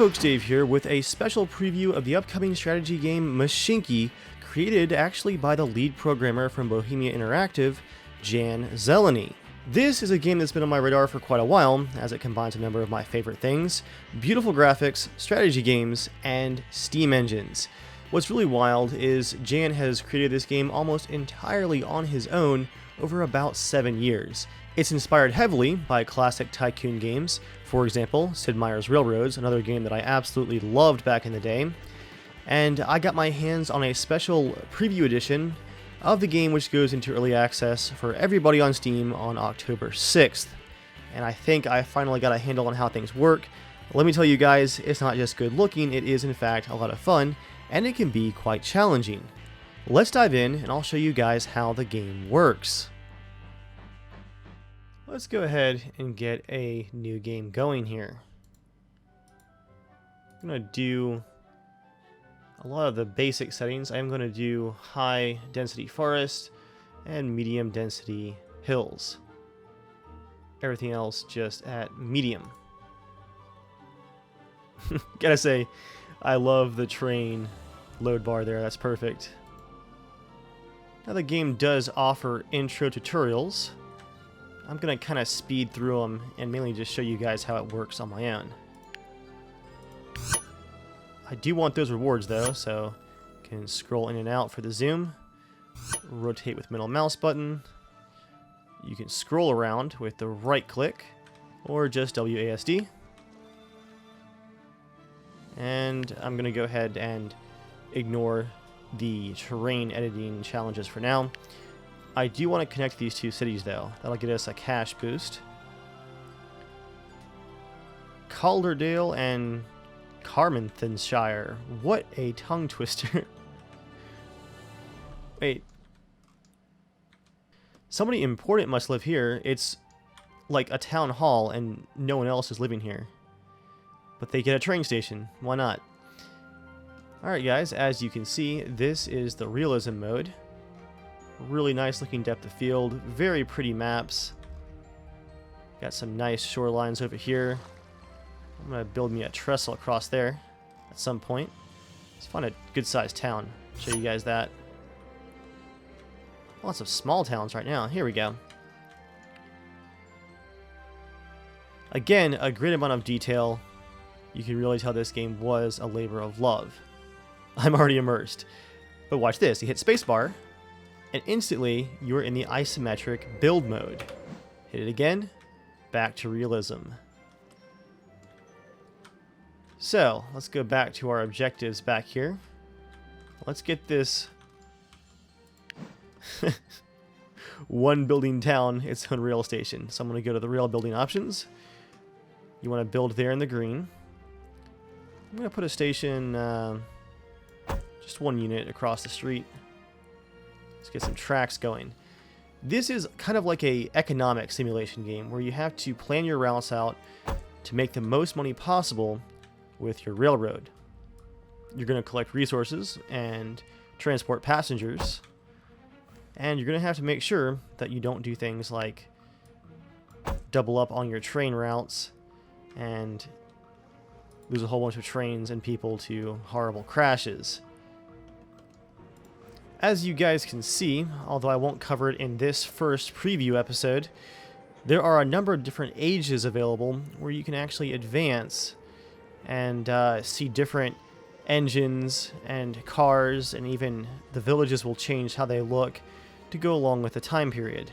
folks, Dave here with a special preview of the upcoming strategy game Mashinky, created actually by the lead programmer from Bohemia Interactive, Jan Zeleny. This is a game that's been on my radar for quite a while, as it combines a number of my favorite things: beautiful graphics, strategy games, and Steam engines. What's really wild is Jan has created this game almost entirely on his own over about 7 years. It's inspired heavily by classic tycoon games, for example, Sid Meier's Railroads, another game that I absolutely loved back in the day. And I got my hands on a special preview edition of the game, which goes into early access for everybody on Steam on October 6th. And I think I finally got a handle on how things work. Let me tell you guys, it's not just good looking, it is in fact a lot of fun, and it can be quite challenging. Let's dive in and I'll show you guys how the game works. Let's go ahead and get a new game going here. I'm going to do a lot of the basic settings. I'm going to do high density forest and medium density hills. Everything else just at medium. Gotta say, I love the train load bar there, that's perfect. Now the game does offer intro tutorials. I'm going to kind of speed through them and mainly just show you guys how it works on my own. I do want those rewards though, so you can scroll in and out for the zoom, rotate with middle mouse button, you can scroll around with the right click, or just WASD. And I'm going to go ahead and ignore the terrain editing challenges for now. I do want to connect these two cities though. That'll get us a cash boost. Calderdale and Carmarthenshire. What a tongue twister. Wait. Somebody important must live here. It's like a town hall and no one else is living here. But they get a train station. Why not? Alright guys, as you can see, this is the realism mode. Really nice looking depth of field, very pretty maps. Got some nice shorelines over here. I'm going to build me a trestle across there at some point. Let's find a good sized town. Show you guys that. Lots of small towns right now. Here we go. Again, a great amount of detail. You can really tell this game was a labor of love. I'm already immersed. But watch this. You hit spacebar, and instantly you're in the isometric build mode. Hit it again, back to realism. So, let's go back to our objectives back here. Let's get this one building town its own rail station. So I'm going to go to the rail building options. You want to build there in the green. I'm going to put a station, just one unit across the street. Let's get some tracks going. This is kind of like a economic simulation game where you have to plan your routes out to make the most money possible with your railroad. You're going to collect resources and transport passengers, and you're going to have to make sure that you don't do things like double up on your train routes and lose a whole bunch of trains and people to horrible crashes. As you guys can see, although I won't cover it in this first preview episode, there are a number of different ages available where you can actually advance and see different engines and cars, and even the villages will change how they look to go along with the time period.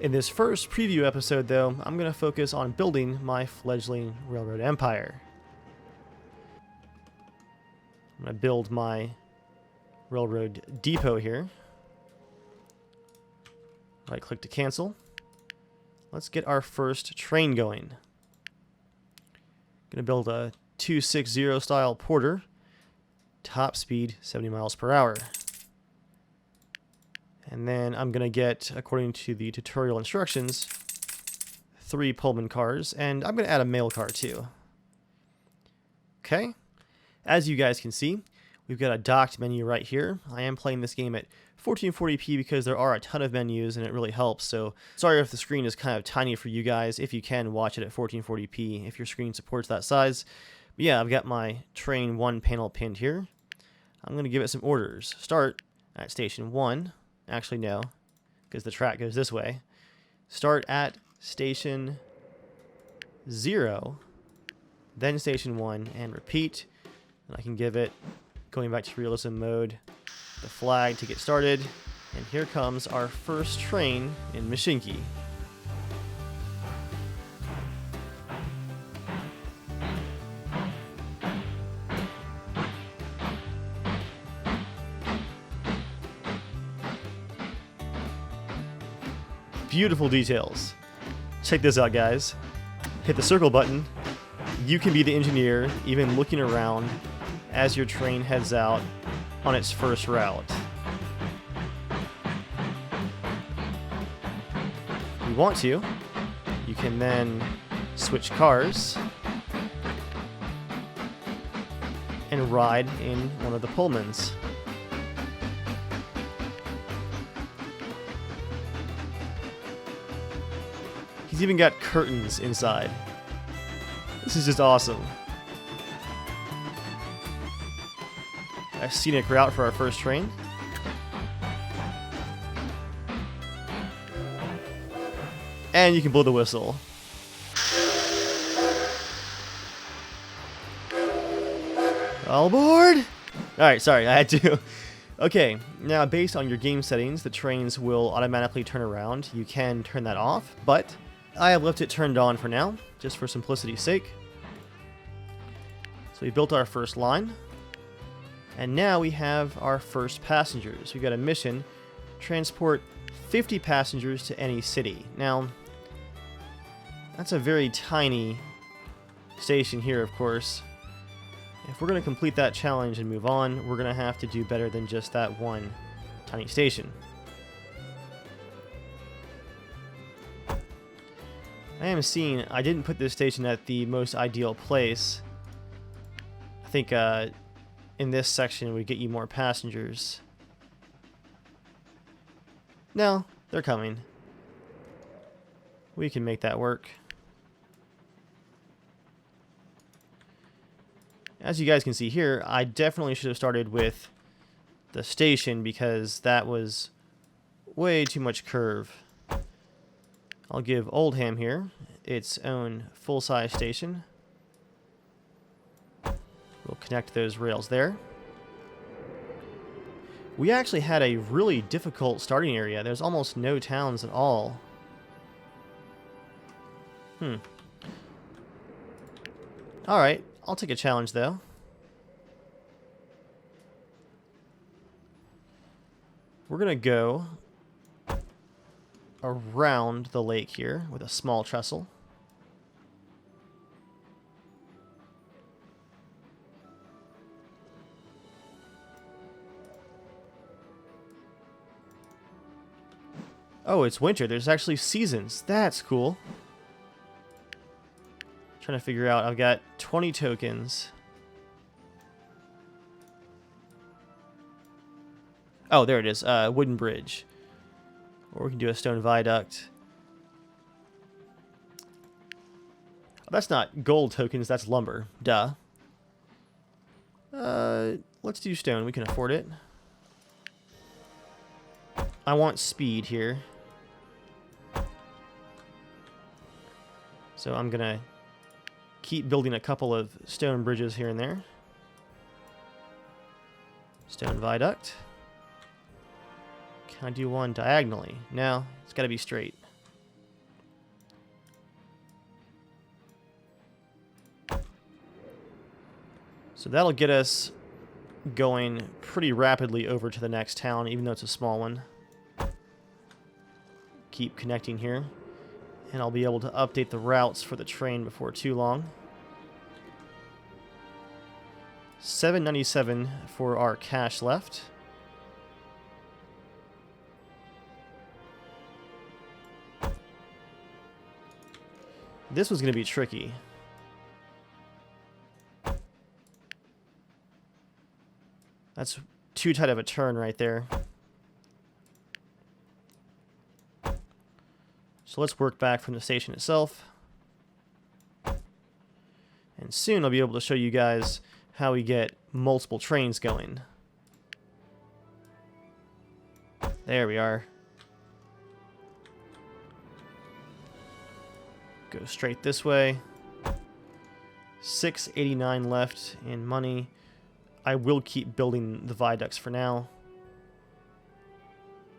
In this first preview episode though, I'm going to focus on building my fledgling railroad empire. I'm going to build my railroad depot here. Right click to cancel. Let's get our first train going. Gonna build a 260 style porter. Top speed 70 miles per hour. And then I'm gonna get, according to the tutorial instructions, 3 Pullman cars, and I'm gonna add a mail car too. Okay. As you guys can see, we've got a docked menu right here. I am playing this game at 1440p because there are a ton of menus and it really helps. So sorry if the screen is kind of tiny for you guys. If you can, watch it at 1440p if your screen supports that size. But yeah, I've got my train 1 panel pinned here. I'm going to give it some orders. Start at station 1. Actually, no, because the track goes this way. Start at station 0, then station 1, and repeat. And I can give it, going back to realism mode, the flag to get started. And here comes our first train in Mashinky. Beautiful details. Check this out, guys. Hit the circle button. You can be the engineer, even looking around as your train heads out on its first route. If you want to, you can then switch cars and ride in one of the Pullmans. He's even got curtains inside. This is just awesome. A scenic route for our first train. And you can blow the whistle. All aboard! Alright, sorry, I had to. Okay, now based on your game settings, the trains will automatically turn around. You can turn that off, but I have left it turned on for now, just for simplicity's sake. So we built our first line. And now we have our first passengers. We got a mission, transport 50 passengers to any city. Now, that's a very tiny station here, of course. If we're going to complete that challenge and move on, we're going to have to do better than just that one tiny station. I am seeing, I didn't put this station at the most ideal place. I think in this section would get you more passengers. No, they're coming. We can make that work. As you guys can see here, I definitely should have started with the station because that was way too much curve. I'll give Oldham here its own full-size station. We'll connect those rails there. We actually had a really difficult starting area. There's almost no towns at all. Alright, I'll take a challenge though. We're gonna go around the lake here with a small trestle. Oh, it's winter. There's actually seasons. That's cool. Trying to figure out. I've got 20 tokens. Oh, there it is. Wooden bridge. Or we can do a stone viaduct. Oh, that's not gold tokens. That's lumber. Duh. Let's do stone. We can afford it. I want speed here. So I'm going to keep building a couple of stone bridges here and there. Stone viaduct. Can I do one diagonally? No, it's got to be straight. So that'll get us going pretty rapidly over to the next town, even though it's a small one. Keep connecting here. And I'll be able to update the routes for the train before too long. 797 for our cash left. This was going to be tricky. That's too tight of a turn right there. So let's work back from the station itself. And And soon I'll be able to show you guys how we get multiple trains going. There we are. Go straight this way. 689 left in money. I will keep building the viaducts for now.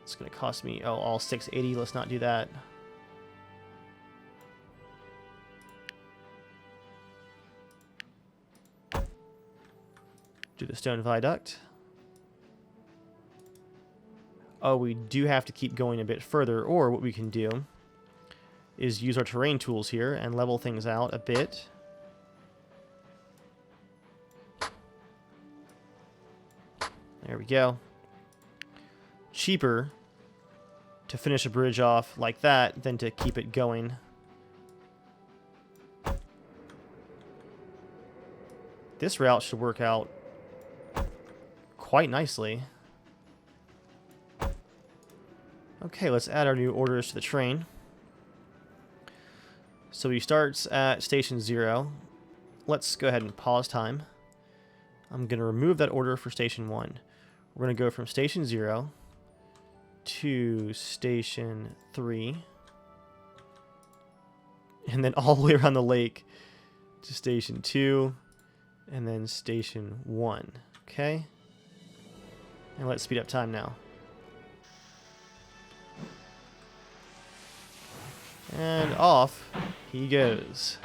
It's going to cost me, oh, all 680. Let's not do that. Do the stone viaduct. Oh, we do have to keep going a bit further, or what we can do is use our terrain tools here and level things out a bit. There we go. Cheaper to finish a bridge off like that than to keep it going. This route should work out quite nicely. Okay, let's add our new orders to the train. So he starts at station 0. Let's go ahead and pause time. I'm going to remove that order for station 1. We're going to go from station 0 to station 3. And then all the way around the lake to station 2. And then station 1. Okay? And let's speed up time now. And off he goes.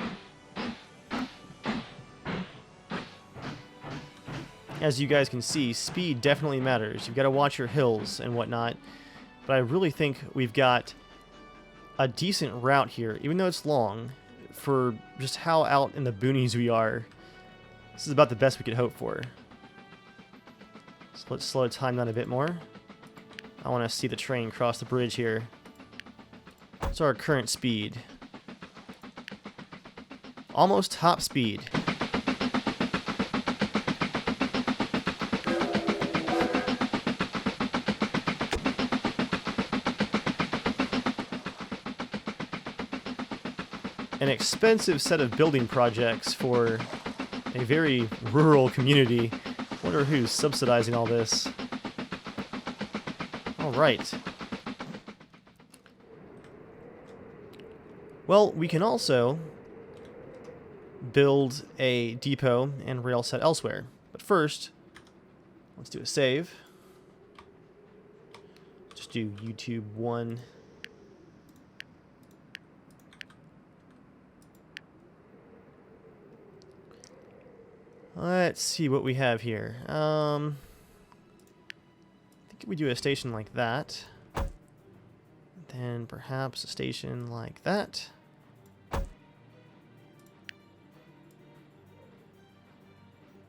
As you guys can see, speed definitely matters. You've got to watch your hills and whatnot. But I really think we've got a decent route here, even though it's long, for just how out in the boonies we are. This is about the best we could hope for. So let's slow time down a bit more. I want to see the train cross the bridge here. What's our current speed? Almost top speed. An expensive set of building projects for a very rural community. Wonder who's subsidizing all this. All right. Well, we can also build a depot and rail set elsewhere. But first, let's do a save. Just do YouTube 1. Let's see what we have here. I think we do a station like that. Then perhaps a station like that.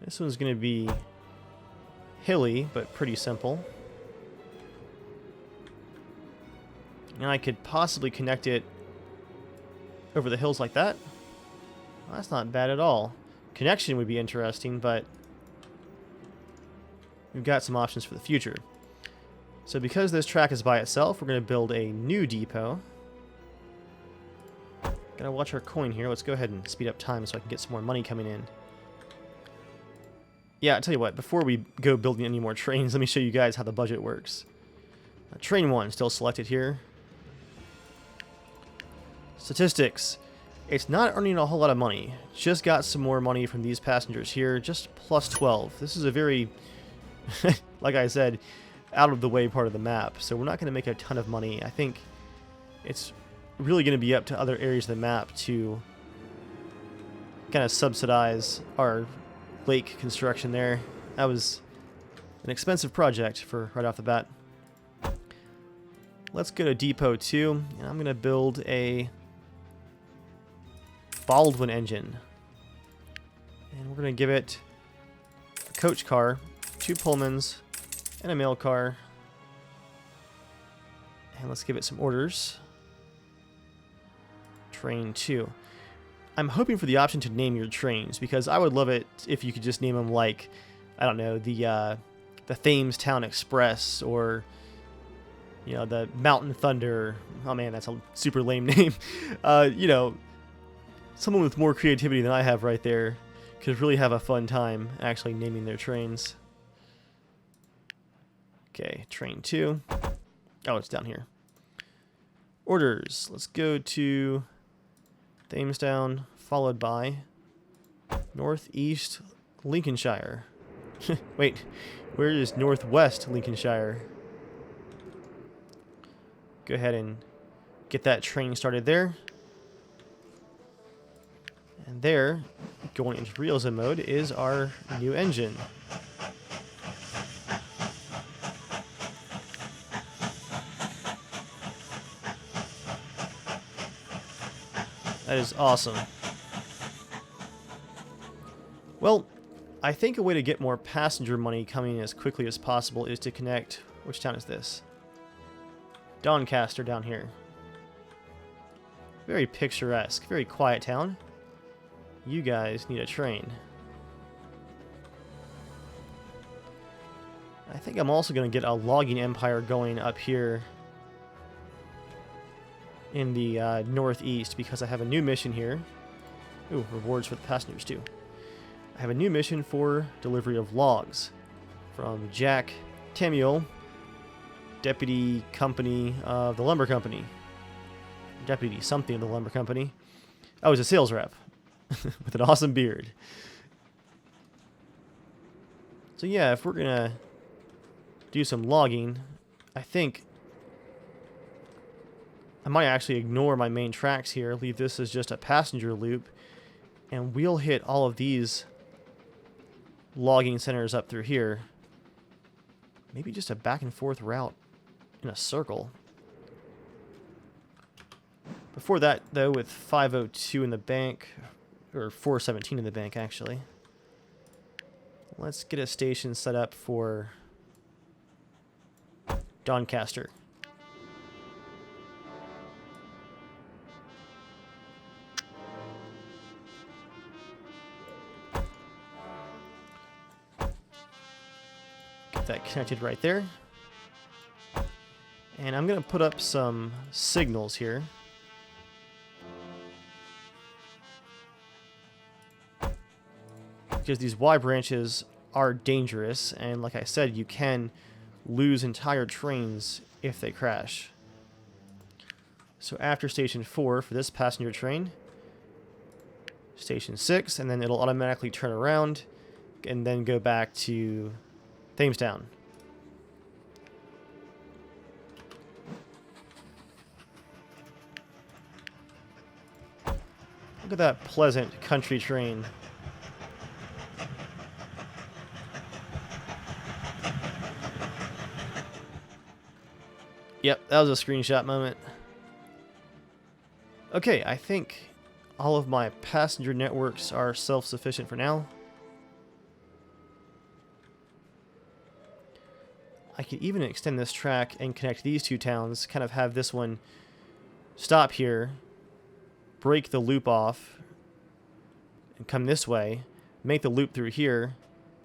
This one's going to be hilly, but pretty simple. And I could possibly connect it over the hills like that. Well, that's not bad at all. Connection would be interesting, but we've got some options for the future. So because this track is by itself, we're going to build a new depot. Gotta watch our coin here. Let's go ahead and speed up time so I can get some more money coming in. Yeah, I'll tell you what, before we go building any more trains, let me show you guys how the budget works. Train 1 still selected here. Statistics. It's not earning a whole lot of money. Just got some more money from these passengers here, just plus 12. This is a very, like I said, out of the way part of the map, so we're not going to make a ton of money. I think it's really going to be up to other areas of the map to kind of subsidize our lake construction there. That was an expensive project for right off the bat. Let's go to Depot 2, and I'm going to build a Baldwin engine. And we're going to give it a coach car, 2 Pullmans, and a mail car. And let's give it some orders. Train 2. I'm hoping for the option to name your trains, because I would love it if you could just name them like, I don't know, the Thamestown Express, or you know, the Mountain Thunder. Oh man, that's a super lame name. You know, someone with more creativity than I have right there. could really have a fun time actually naming their trains. Okay, train 2. Oh, it's down here. Orders. Let's go to Thamestown, followed by Northeast Lincolnshire. Wait, where is Northwest Lincolnshire? Go ahead and get that train started there. And there, going into realism mode, is our new engine. That is awesome. Well, I think a way to get more passenger money coming in as quickly as possible is to connect... Which town is this? Doncaster down here. Very picturesque, very quiet town. You guys need a train. I think I'm also going to get a logging empire going up here in the northeast because I have a new mission here. Ooh, rewards for the passengers too. I have a new mission for delivery of logs from Jack Tamiel, Deputy Company of the Lumber Company. Deputy something of the Lumber Company. Oh, he's a sales rep with an awesome beard. So yeah, if we're gonna do some logging, I think I might actually ignore my main tracks here, leave this as just a passenger loop, and we'll hit all of these logging centers up through here. Maybe just a back and forth route in a circle. Before that, though, with 502 in the bank, or 417 in the bank, actually, let's get a station set up for Doncaster. Get that connected right there. And I'm going to put up some signals here. Because these Y branches are dangerous, and like I said, you can lose entire trains if they crash. So after station 4 for this passenger train, station 6, and then it'll automatically turn around and then go back to Thamestown. Look at that pleasant country train. Yep, that was a screenshot moment. Okay, I think all of my passenger networks are self-sufficient for now. I could even extend this track and connect these two towns, kind of have this one stop here, break the loop off, and come this way, make the loop through here,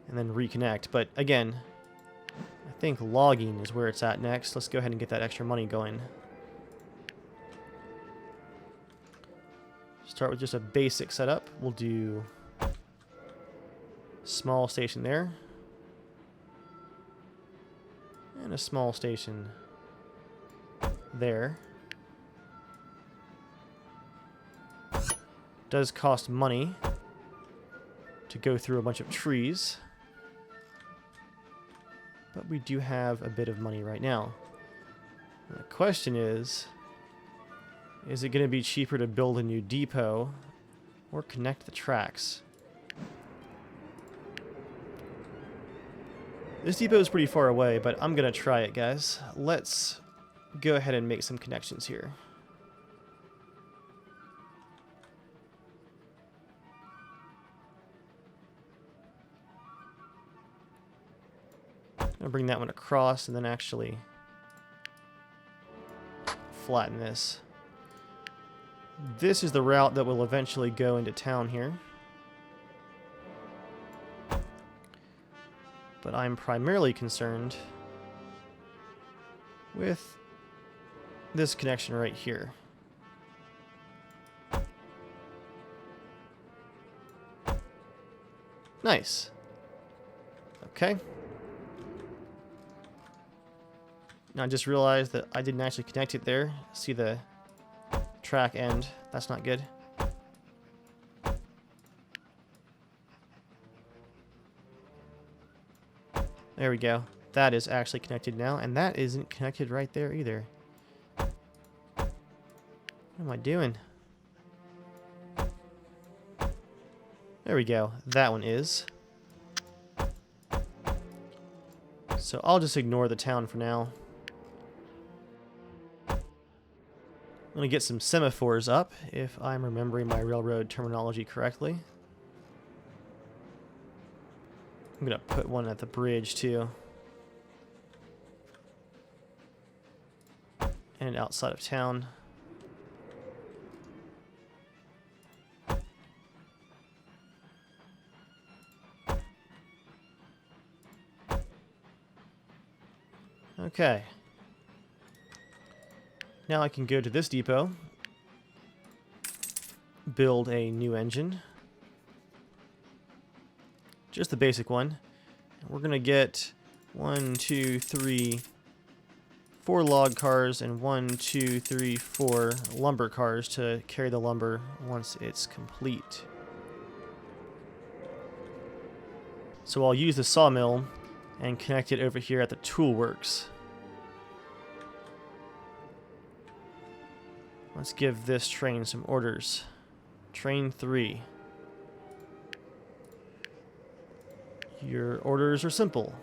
and then reconnect. But again, I think logging is where it's at next. Let's go ahead and get that extra money going. Start with just a basic setup. We'll do small station there. And a small station there. Does cost money to go through a bunch of trees. But we do have a bit of money right now. And the question is it going to be cheaper to build a new depot or connect the tracks? This depot is pretty far away, but I'm going to try it, guys. Let's go ahead and make some connections here. I'm going to bring that one across and then actually flatten this. This is the route that will eventually go into town here. But I'm primarily concerned with this connection right here. Nice. Okay. Now I just realized that I didn't actually connect it there. See the track end. That's not good. There we go. That is actually connected now, and that isn't connected right there either. What am I doing? There we go. That one is. So I'll just ignore the town for now. I'm going to get some semaphores up, if I'm remembering my railroad terminology correctly. I'm going to put one at the bridge, too. And outside of town. Okay. Now I can go to this depot, build a new engine. Just the basic one. We're going to get 1, 2, 3, 4 log cars and 1, 2, 3, 4 lumber cars to carry the lumber once it's complete. So I'll use the sawmill and connect it over here at the tool works. Let's give this train some orders. Train 3. Your orders are simple.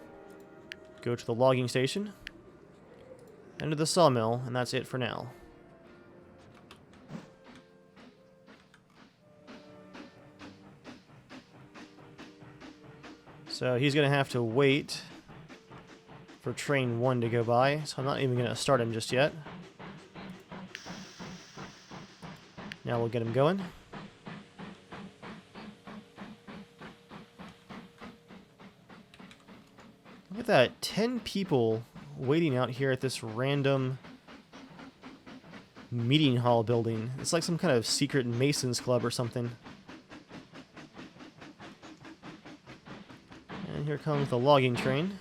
Go to the logging station, enter the sawmill, and that's it for now. So he's going to have to wait for train 1 to go by, so I'm not even going to start him just yet. Now we'll get him going. Look at that, 10 people waiting out here at this random meeting hall building. It's like some kind of secret Masons club or something. And here comes the logging train.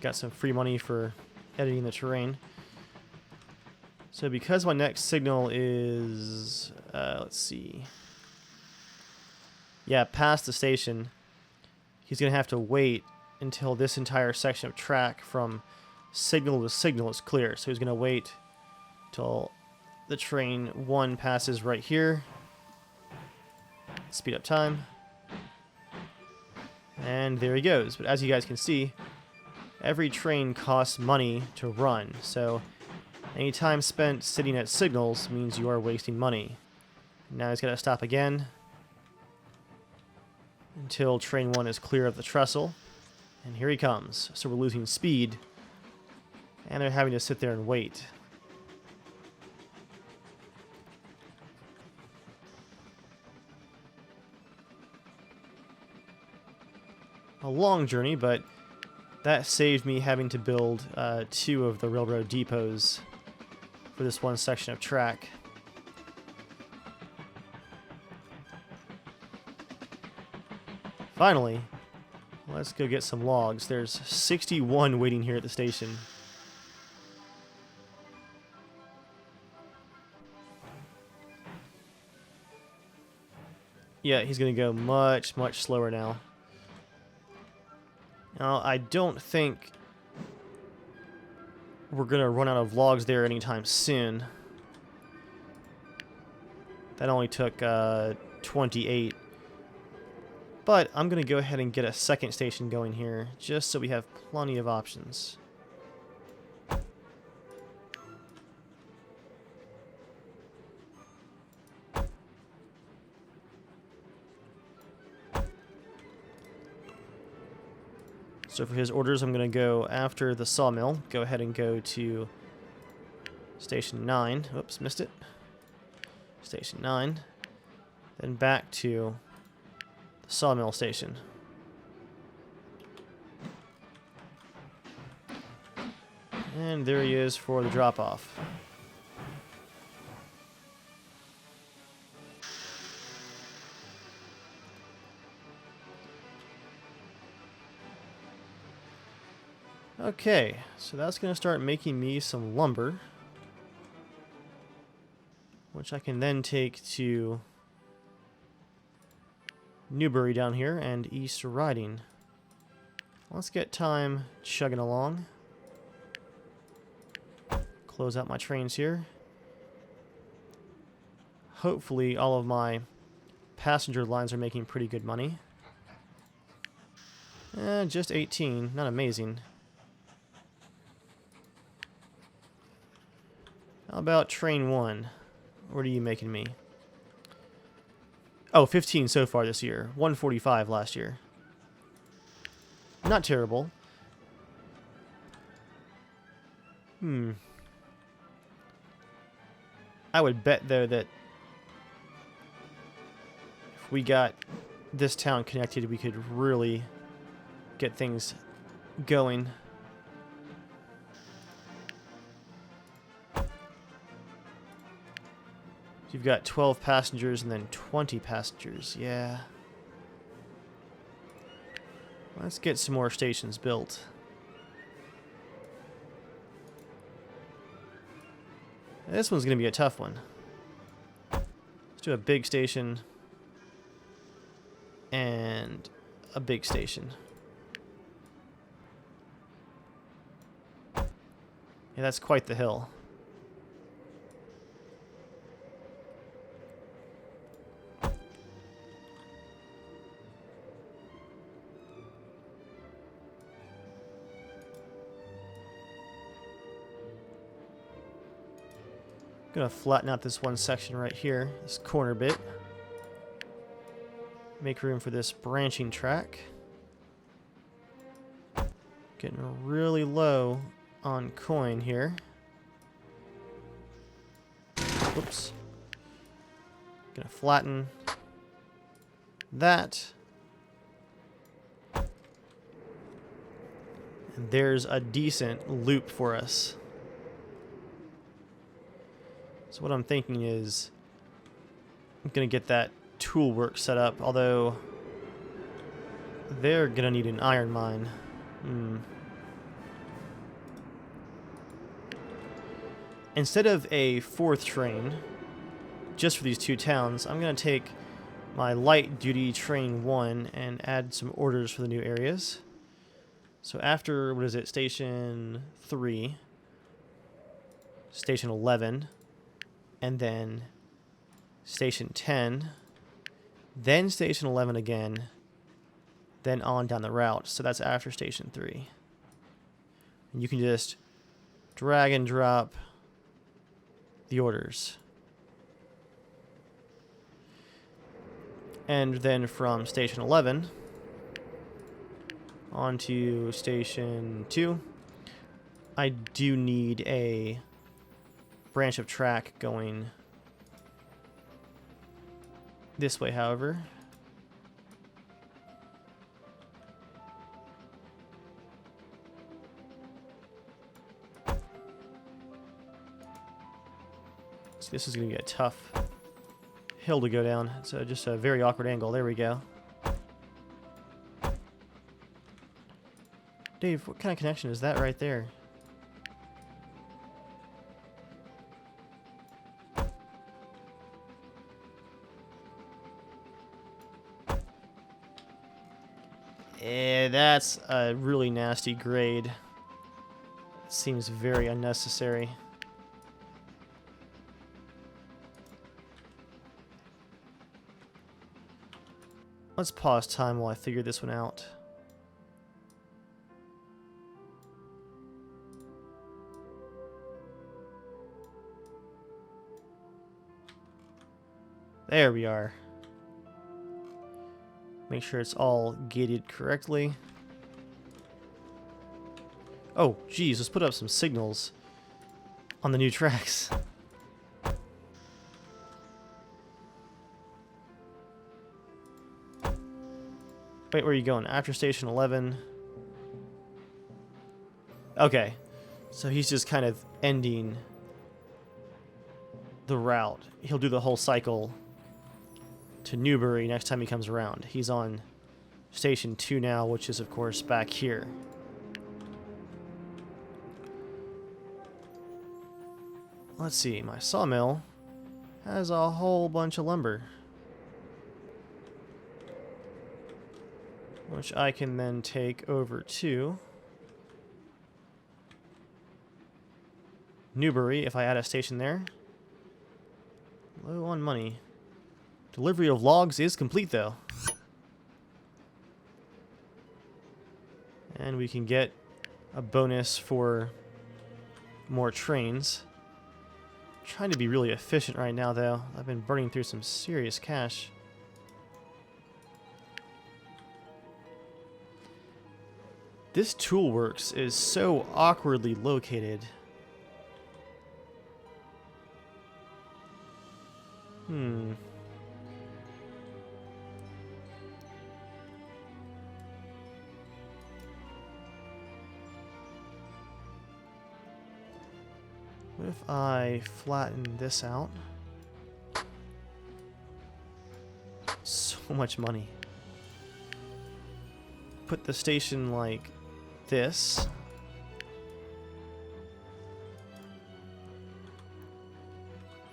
Got some free money for editing the terrain. So because my next signal is, let's see. Yeah, past the station, he's going to have to wait until this entire section of track from signal to signal is clear. So he's going to wait till the train 1 passes right here. Speed up time. And there he goes. But as you guys can see, every train costs money to run, so any time spent sitting at signals means you are wasting money. Now he's got to stop again until train 1 is clear of the trestle, and here he comes. So we're losing speed, and they're having to sit there and wait. A long journey, but that saved me having to build 2 of the railroad depots for this one section of track. Finally, let's go get some logs. There's 61 waiting here at the station. Yeah, he's going to go much, much slower now. Now, I don't think we're going to run out of logs there anytime soon. That only took 28. But I'm going to go ahead and get a second station going here, just so we have plenty of options. So for his orders, I'm going to go after the sawmill. Go ahead and go to Station 9. Oops, missed it. Station 9. Then back to the sawmill station. And there he is for the drop-off. Okay, so that's going to start making me some lumber, which I can then take to Newbury down here and East Riding. Let's get time chugging along. Close out my trains here. Hopefully all of my passenger lines are making pretty good money. Just 18, not amazing. How about train 1? What are you making me? Oh, 15 so far this year. 145 last year. Not terrible. I would bet, though, that if we got this town connected, we could really get things going. You've got 12 passengers and then 20 passengers. Yeah. Let's get some more stations built. This one's going to be a tough one. Let's do a big station and a big station. Yeah, that's quite the hill. Gonna flatten out this one section right here, this corner bit. Make room for this branching track. Getting really low on coin here. Whoops. Gonna flatten that. And there's a decent loop for us. So what I'm thinking is I'm going to get that tool work set up, although they're going to need an iron mine. Instead of a 4th train, just for these 2 towns, I'm going to take my light duty train 1 and add some orders for the new areas. So after, what is it, station 3, station 11, and then station 10, then station 11 again, then on down the route. So that's after station 3. And you can just drag and drop the orders. And then from station 11 onto station 2, I do need a branch of track going this way, however. So this is going to be a tough hill to go down. It's just a very awkward angle. There we go. Dave, what kind of connection is that right there? That's a really nasty grade. It seems very unnecessary. Let's pause time while I figure this one out. There we are. Make sure it's all gated correctly. Oh, geez, let's put up some signals on the new tracks. Wait, where are you going? After station 11? Okay, so he's just kind of ending the route. He'll do the whole cycle to Newbury next time he comes around. He's on station 2 now, which is of course back here. let's see, my sawmill has a whole bunch of lumber, which I can then take over to Newbury if I add a station there. Low on money. Delivery of logs is complete though. And we can get a bonus for more trains. I'm trying to be really efficient right now though. I've been burning through some serious cash. This toolworks is so awkwardly located. What if I flatten this out? So much money. Put the station like this.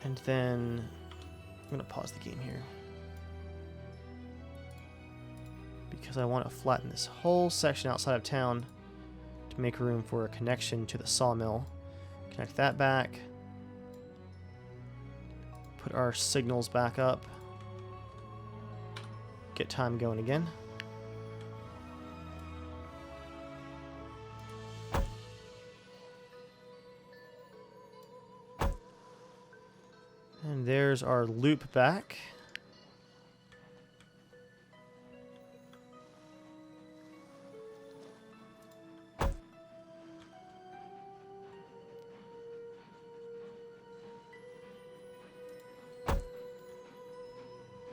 And then I'm going to pause the game here. Because I want to flatten this whole section outside of town to make room for a connection to the sawmill. Connect that back. Put our signals back up. Get time going again. And there's our loop back.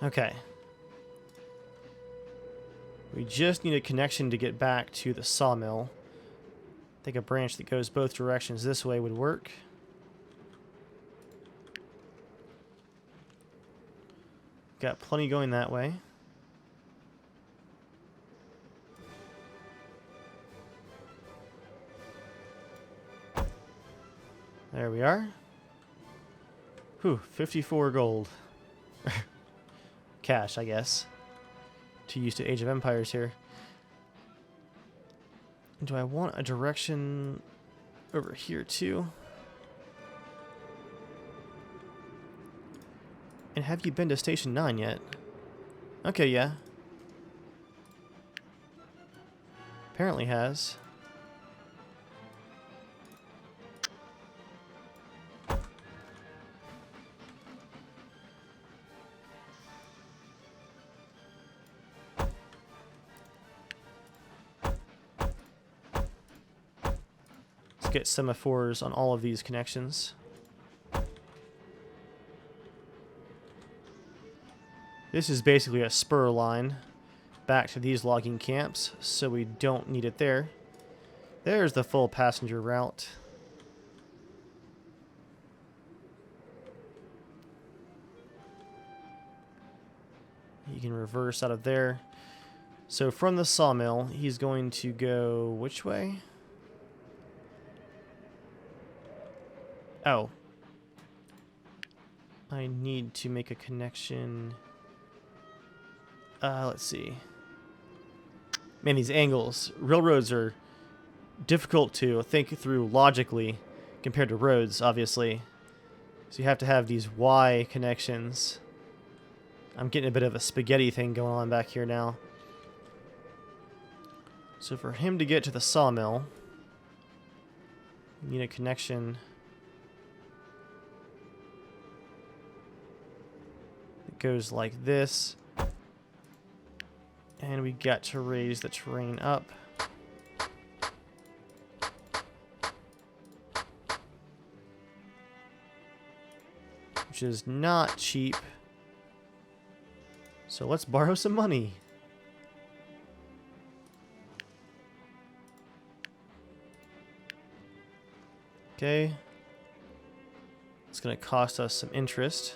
Okay. We just need a connection to get back to the sawmill. I think a branch that goes both directions this way would work. Got plenty going that way. There we are. Whew, 54 gold. Cash, I guess. Too used to Age of Empires here. Do I want a direction over here too? And have you been to Station 9 yet? Okay, yeah. Apparently has. Let's get semaphores on all of these connections. This is basically a spur line back to these logging camps, so we don't need it there. There's the full passenger route. You can reverse out of there. So from the sawmill, he's going to go which way? Oh. I need to make a connection. Let's see. Man, these angles. Railroads are difficult to think through logically compared to roads, obviously. So you have to have these Y connections. I'm getting a bit of a spaghetti thing going on back here now. So for him to get to the sawmill, we need a connection that goes like this. And we got to raise the terrain up. Which is not cheap. So let's borrow some money. Okay. It's going to cost us some interest.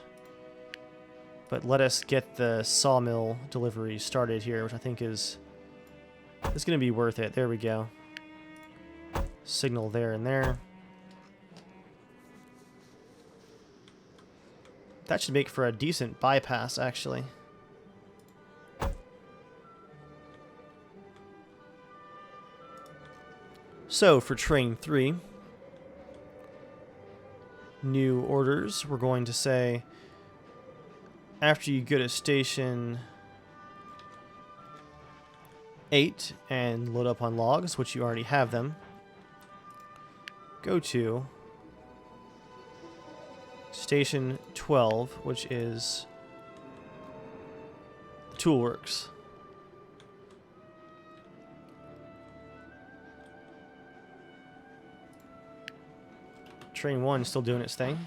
But let us get the sawmill delivery started here, which I think is going to be worth it. There we go. Signal there and there. That should make for a decent bypass, actually. So, for train 3, new orders, we're going to say, after you go to station 8 and load up on logs, which you already have them, go to station 12, which is the toolworks. Train 1 still doing its thing.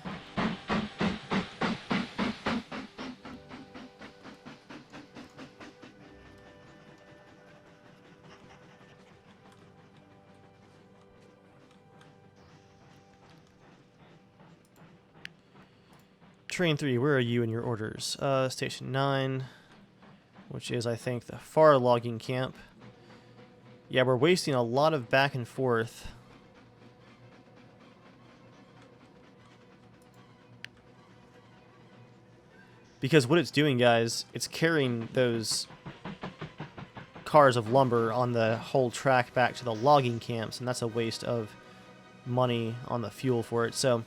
Train 3, where are you in your orders? Station 9, which is, I think, the far logging camp. Yeah, we're wasting a lot of back and forth. Because what it's doing, guys, it's carrying those cars of lumber on the whole track back to the logging camps, and that's a waste of money on the fuel for it. So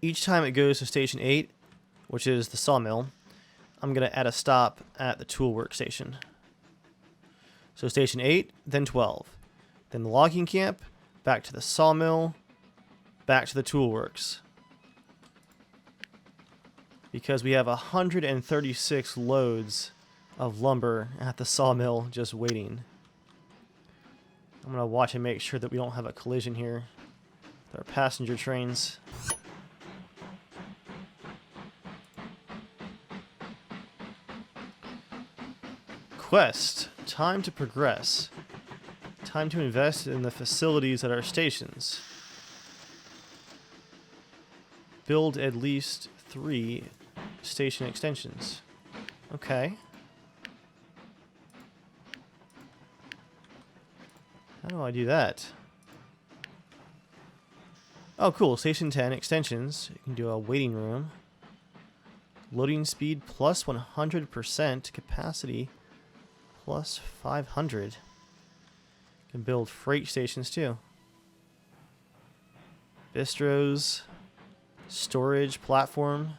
each time it goes to station 8, which is the sawmill, I'm going to add a stop at the tool workstation. So station 8, then 12. Then the logging camp, back to the sawmill, back to the tool works. Because we have 136 loads of lumber at the sawmill just waiting. I'm going to watch and make sure that we don't have a collision here with our passenger trains. Quest. Time to progress. Time to invest in the facilities at our stations. Build at least 3 station extensions. Okay. How do I do that? Oh, cool. Station 10 extensions. You can do a waiting room. Loading speed plus 100%. Capacity plus 500. You can build freight stations too. Bistros. Storage platform.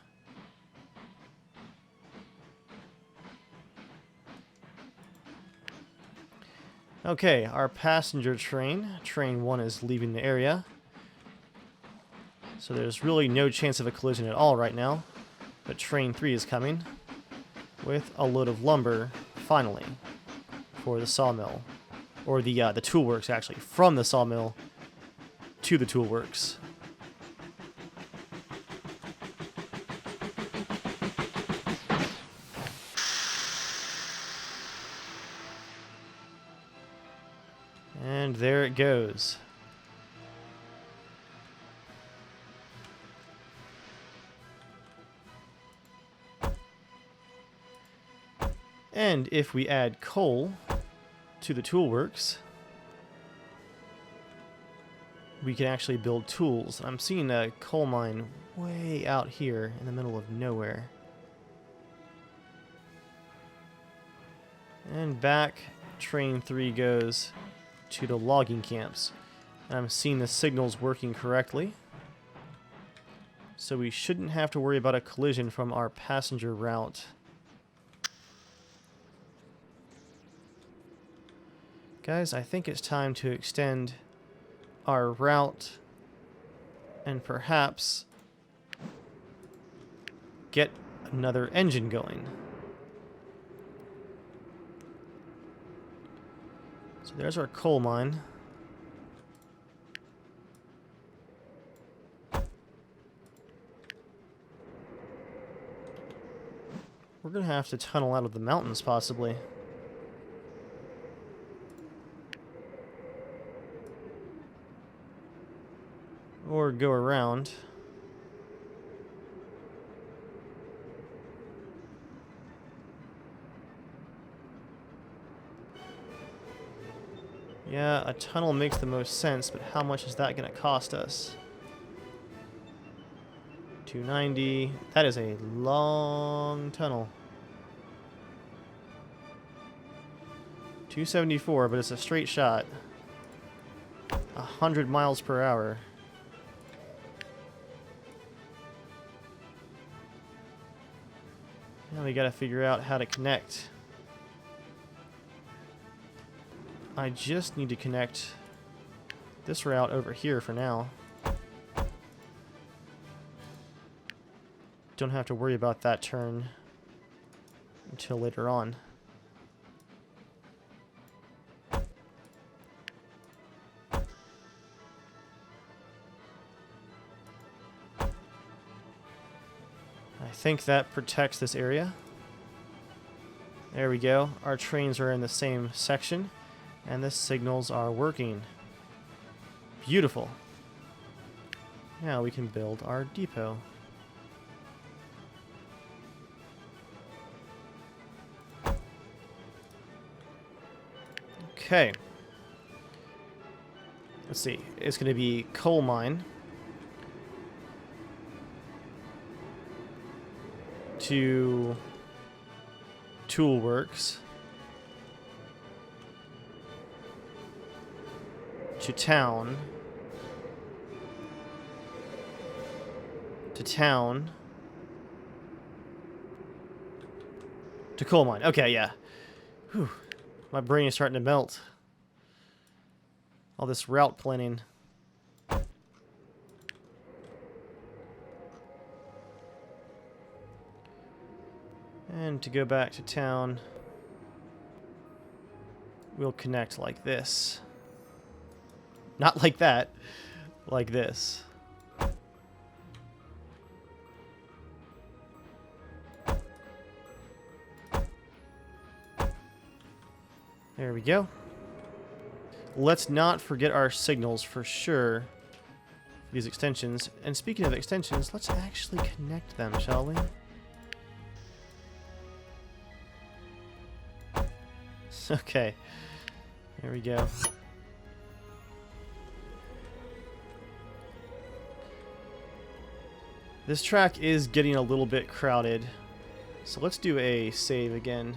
Okay, our passenger train, train 1, is leaving the area. So there's really no chance of a collision at all right now. But train 3 is coming with a load of lumber, finally, for the sawmill. Or the toolworks, actually, from the sawmill to the toolworks. And there it goes. And if we add coal to the toolworks, we can actually build tools. I'm seeing a coal mine way out here in the middle of nowhere. And back train 3 goes to the logging camps. And I'm seeing the signals working correctly. So we shouldn't have to worry about a collision from our passenger route. Guys, I think it's time to extend our route and perhaps get another engine going. So there's our coal mine. We're going to have to tunnel out of the mountains, possibly. Or go around. Yeah, a tunnel makes the most sense, but how much is that going to cost us? 290. That is a long tunnel. 274, but it's a straight shot. 100 miles per hour. Now we gotta figure out how to connect. I just need to connect this route over here for now. Don't have to worry about that turn until later on. I think that protects this area. There we go. Our trains are in the same section, and the signals are working. Beautiful. Now we can build our depot. Okay. Let's see. It's going to be coal mine to tool works to town to town to coal mine. Okay, yeah. Whew. My brain is starting to melt. All this route planning. And to go back to town, we'll connect like this. Not like that, like this. There we go. Let's not forget our signals for sure for these extensions. And speaking of extensions, let's actually connect them, shall we? Okay. There we go. This track is getting a little bit crowded, so let's do a save again.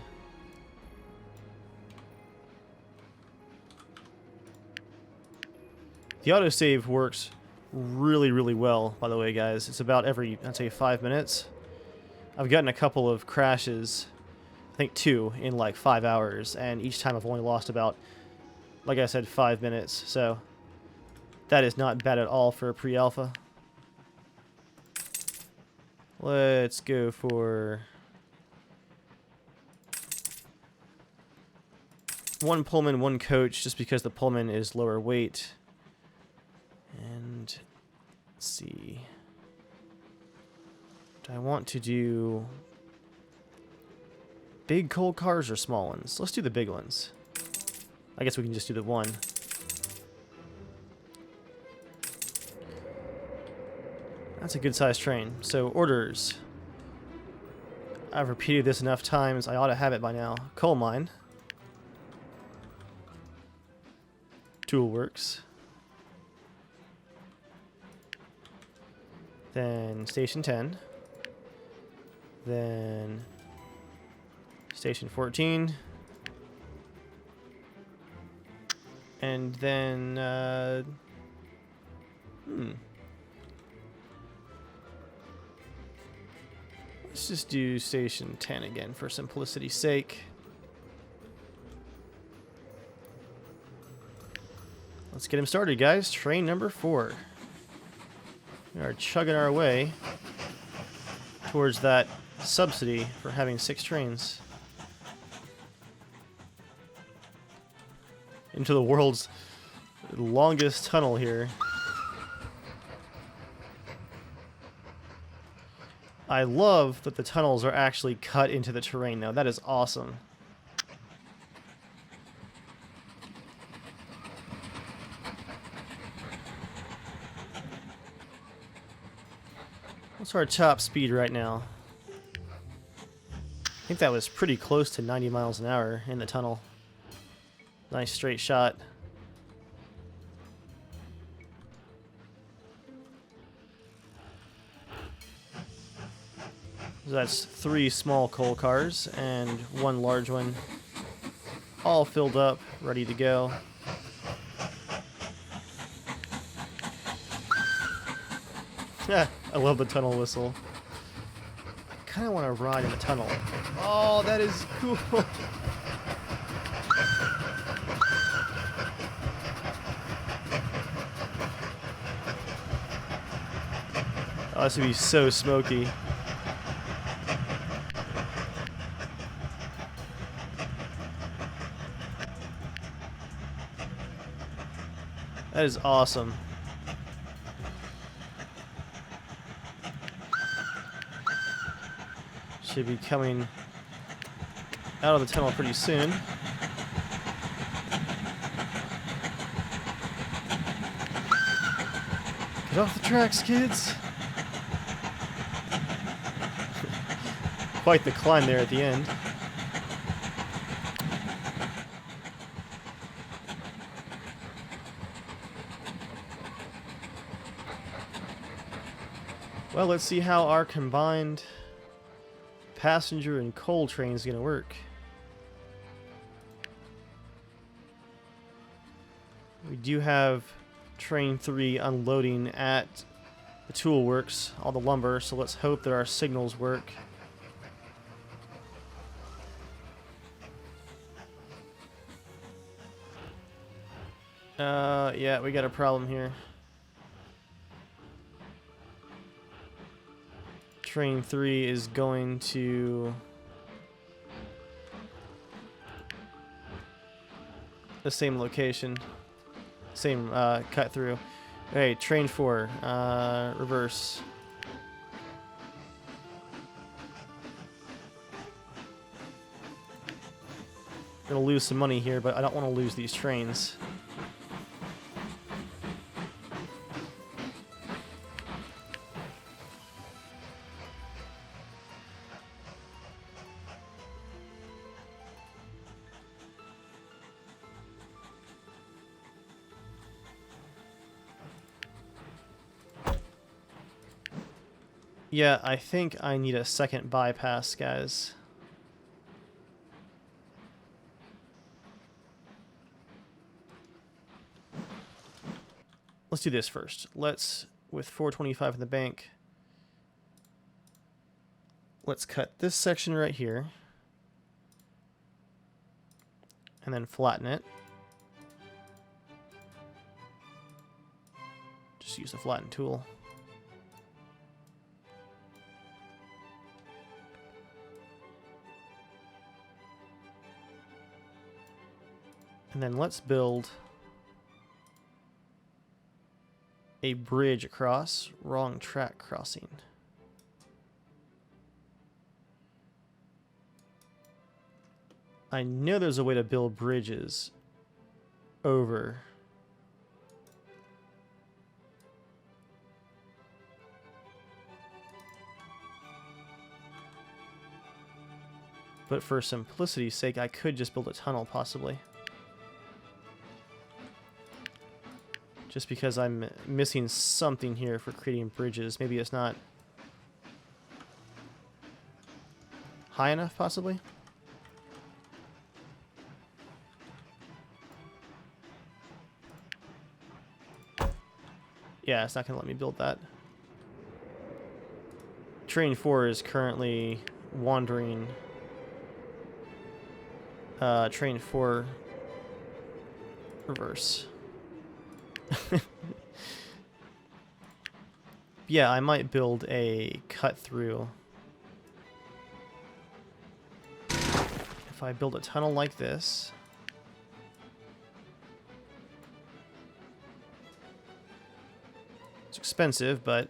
The autosave works really, really well, by the way, guys. It's about every, I'd say, 5 minutes. I've gotten a couple of crashes, I think 2, in like 5 hours, and each time I've only lost about, like I said, 5 minutes. So that is not bad at all for a pre-alpha. Let's go for 1 Pullman, 1 coach, just because the Pullman is lower weight. And let's see. Do I want to do big coal cars or small ones? Let's do the big ones. I guess we can just do the one. That's a good sized train. So orders. I've repeated this enough times, I ought to have it by now. Coal mine. Tool works. Then station 10. Then station 14. And then let's just do station 10 again for simplicity's sake. Let's get him started, guys. Train number 4. We are chugging our way towards that subsidy for having 6 trains. Into the world's longest tunnel here. I love that the tunnels are actually cut into the terrain now. That is awesome. What's our top speed right now? I think that was pretty close to 90 miles an hour in the tunnel. Nice straight shot. So that's 3 small coal cars and 1 large one, all filled up, ready to go. I love the tunnel whistle. I kind of want to ride in the tunnel. Oh, that is cool. Oh, this would be so smoky. That is awesome. Should be coming out of the tunnel pretty soon. Get off the tracks, kids! Quite the climb there at the end. Well, let's see how our combined passenger and coal train is going to work. We do have train 3 unloading at the tool works, all the lumber, so let's hope that our signals work. Yeah, we got a problem here. Train 3 is going to the same location, same cut through. Hey, train 4, reverse. Gonna lose some money here, but I don't want to lose these trains. Yeah, I think I need a second bypass, guys. Let's do this first. Let's, with 425 in the bank, let's cut this section right here and then flatten it. Just use the flatten tool. And then let's build a bridge across. Wrong track crossing. I know there's a way to build bridges over. But for simplicity's sake, I could just build a tunnel, possibly. Just because I'm missing something here for creating bridges. Maybe it's not high enough, possibly? Yeah, it's not going to let me build that. Train 4 is currently wandering. Train 4 reverse. Yeah, I might build a cut through. If I build a tunnel like this. It's expensive, but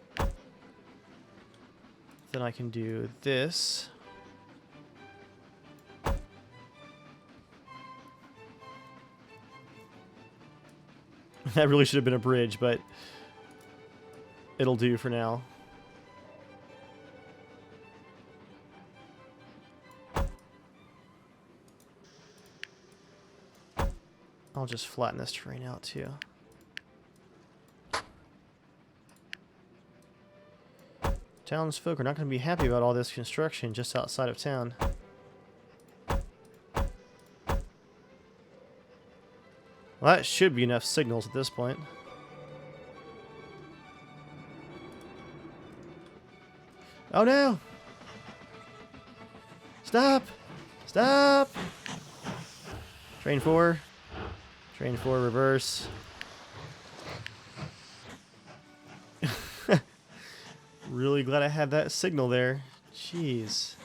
then I can do this. That really should have been a bridge, but it'll do for now. I'll just flatten this terrain out too. Townsfolk are not going to be happy about all this construction just outside of town. Well, that should be enough signals at this point. Oh no! Stop! Stop! Train 4. Train 4, reverse. Really glad I had that signal there. Jeez.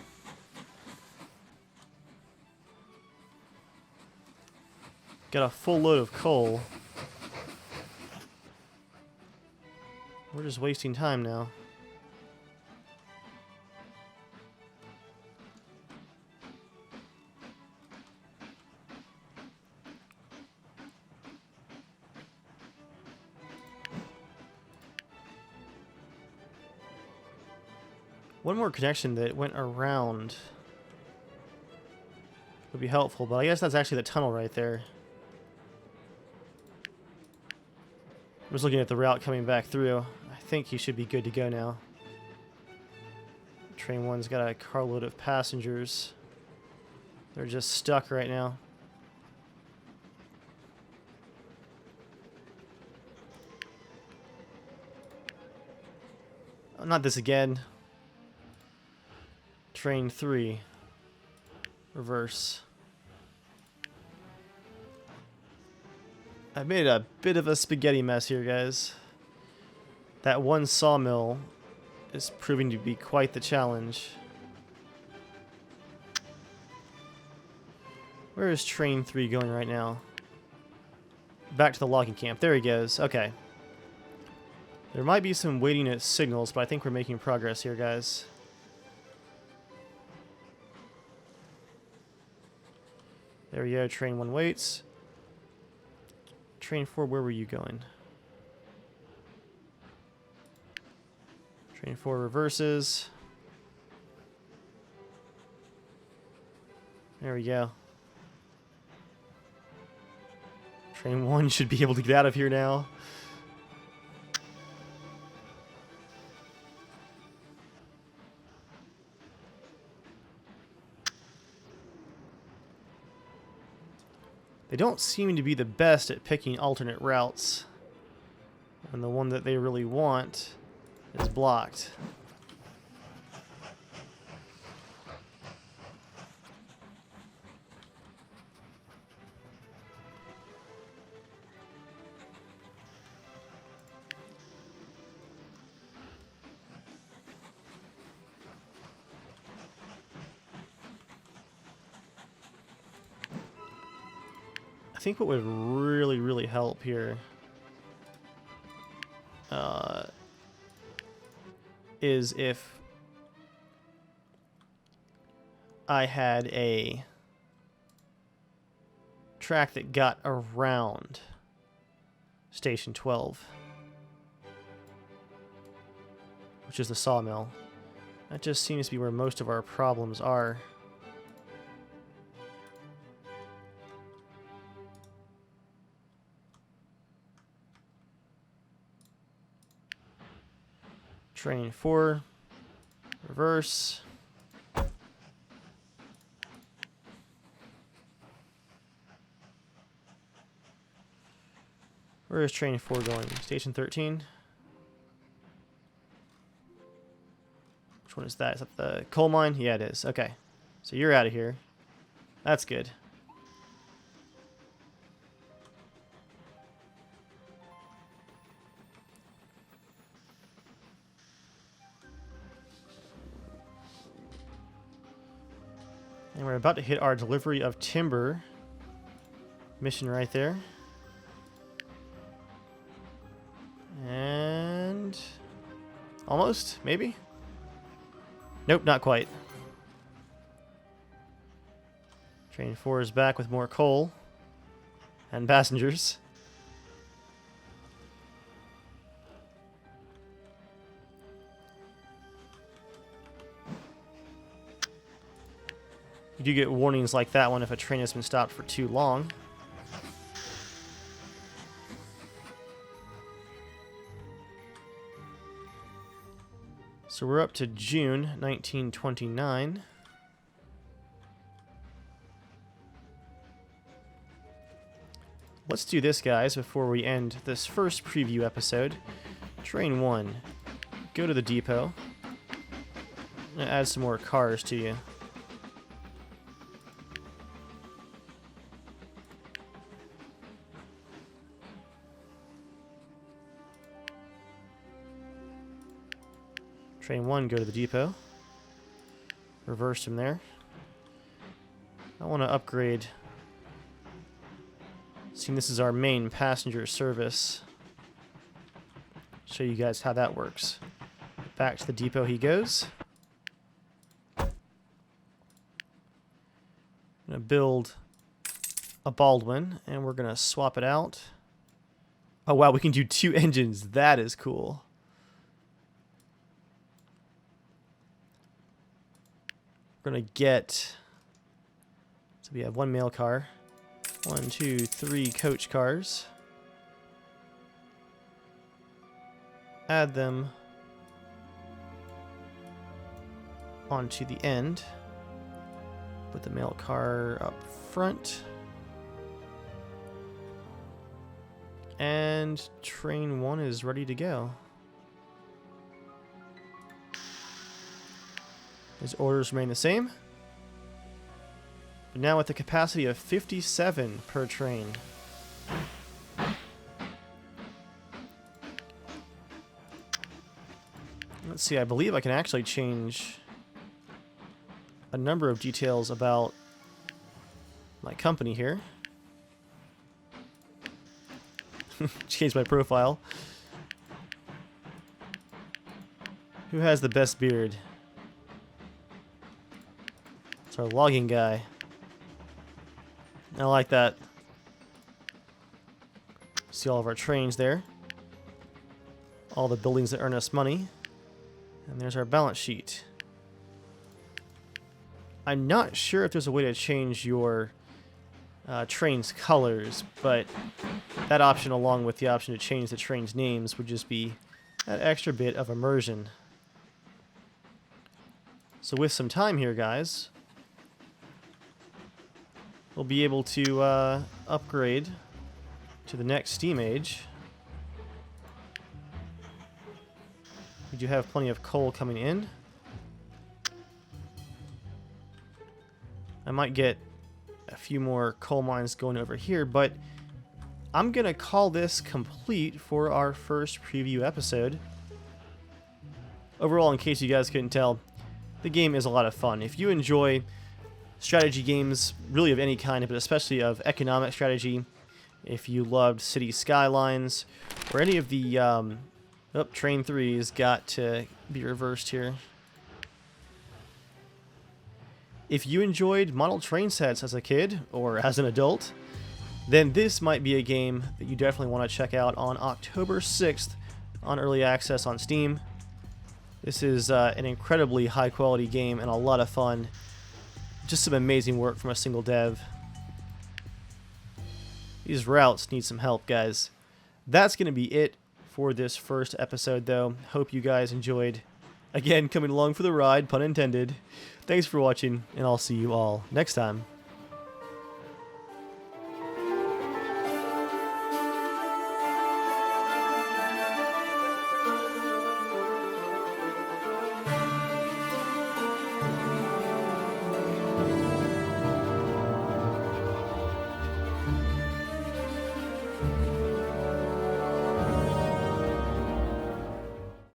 Got a full load of coal. We're just wasting time now. One more connection that went around would be helpful, but I guess that's actually the tunnel right there. I'm just looking at the route coming back through. I think he should be good to go now. Train 1's got a carload of passengers. They're just stuck right now. Oh, not this again. Train 3. Reverse. I made a bit of a spaghetti mess here, guys. That one sawmill is proving to be quite the challenge. Where is Train 3 going right now? Back to the logging camp. There he goes. Okay. There might be some waiting at signals, but I think we're making progress here, guys. There we go. Train 1 waits. Train 4, where were you going? Train 4 reverses. There we go. Train 1 should be able to get out of here now. They don't seem to be the best at picking alternate routes when the one that they really want is blocked. I think what would really help here is if I had a track that got around Station 12, which is the sawmill. That just seems to be where most of our problems are. Train 4, reverse. Where is Train 4 going? Station 13? Which one is that? Is that the coal mine? Yeah, it is. Okay. So you're out of here. That's good. And we're about to hit our delivery of timber mission right there. And almost, maybe? Nope, not quite. Train 4 is back with more coal and passengers. You do get warnings like that one if a train has been stopped for too long. So we're up to June 1929. Let's do this, guys, before we end this first preview episode. Train 1. Go to the depot. I'm gonna add some more cars to you. Train 1, go to the depot. Reverse from there. I want to upgrade. See, this is our main passenger service. Show you guys how that works. Back to the depot he goes. I'm going to build a Baldwin, and we're going to swap it out. Oh wow, we can do 2 engines. That is cool. We're going to get... So we have 1 mail car. 1, 2, 3 coach cars. Add them onto the end. Put the mail car up front. And train 1 is ready to go. His orders remain the same. But now with a capacity of 57 per train. Let's see, I believe I can actually change a number of details about my company here. Change my profile. Who has the best beard? It's our logging guy. I like that. See all of our trains there. All the buildings that earn us money. And there's our balance sheet. I'm not sure if there's a way to change your train's colors, but that option, along with the option to change the train's names, would just be that extra bit of immersion. So with some time here, guys, we'll be able to upgrade to the next steam age. We do have plenty of coal coming in. I might get a few more coal mines going over here, but I'm gonna call this complete for our first preview episode. Overall, in case you guys couldn't tell, the game is a lot of fun. If you enjoy strategy games, really of any kind, but especially of economic strategy, if you loved City Skylines, or any of the... Oh, train 3's got to be reversed here. If you enjoyed model train sets as a kid, or as an adult, then this might be a game that you definitely want to check out on October 6th on Early Access on Steam. This is an incredibly high quality game and a lot of fun. Just some amazing work from a single dev. These routes need some help, guys. That's going to be it for this first episode, though. Hope you guys enjoyed. Again, coming along for the ride, pun intended. Thanks for watching, and I'll see you all next time.